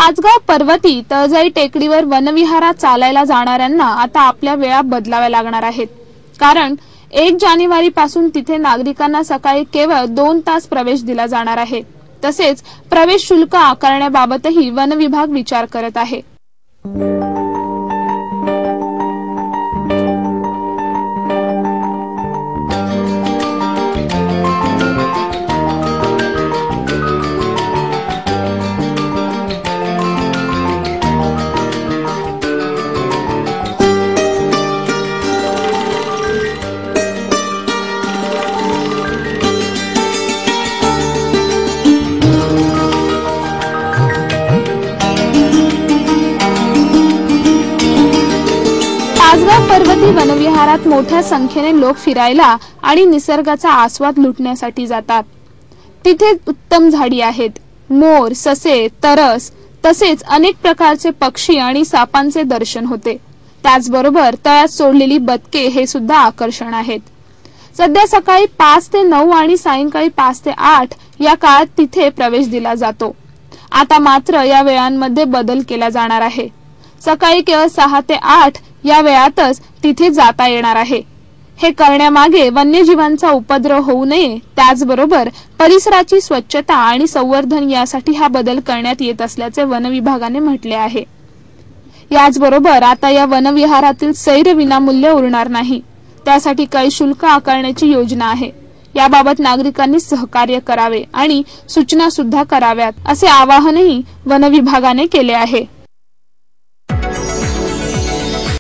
पाचगाव पर्वती तळजाई टेकडीवर वनविहारात चालायला जाणाऱ्यांना आता आपल्या वेळा बदलाव्या लागणार आहेत। कारण 1 जानेवारी पासून तिथे नागरिकांना सकाळी केवळ 2 तास प्रवेश दिला जाणार आहे। तसेच प्रवेश शुल्क आकारण्याबाबतही वन विभाग विचार करत आहे। पाचगाव पर्वती वनविहारात मोठ्या संख्येने लोक फिरायला आणि निसर्गाचा आस्वाद लुटण्यासाठी जातात। तिथे उत्तम झाडी आहेत, मोर, ससे, तरस तसेच अनेक प्रकारचे पक्षी आणि सापांचे दर्शन होते। त्याचबरोबर तळ्यात सोडलेली बदके हे सुद्धा आकर्षण आहेत। सध्या सकाळी 5 ते 9 आणि सायंकाळी 5 ते 8 या काळात तिथे प्रवेश दिला जातो। आता मात्र या वेळांमध्ये बदल केला जाणार आहे। सकाळी केवळ 6 ते 8 या वेळातच तिथे जाता येणार आहे। हे करण्यामागे वन्यजीवांचा उपद्रव होऊ नये, त्याचबरोबर परिसराची स्वच्छता आणि संवर्धन यासाठी हा बदल करण्यात येत असल्याचे वन विभागाने म्हटले आहे। याचबरोबर आता या वनविहारातील सैर विनामूल्य उरणार नाही, त्यासाठी काही शुल्क आकारण्याची योजना आहे। याबाबत नागरिकांनी सहकार्य करावे आणि सूचना सुद्धा कराव्यात, असे आवाहनही वन विभागाने केले आहे।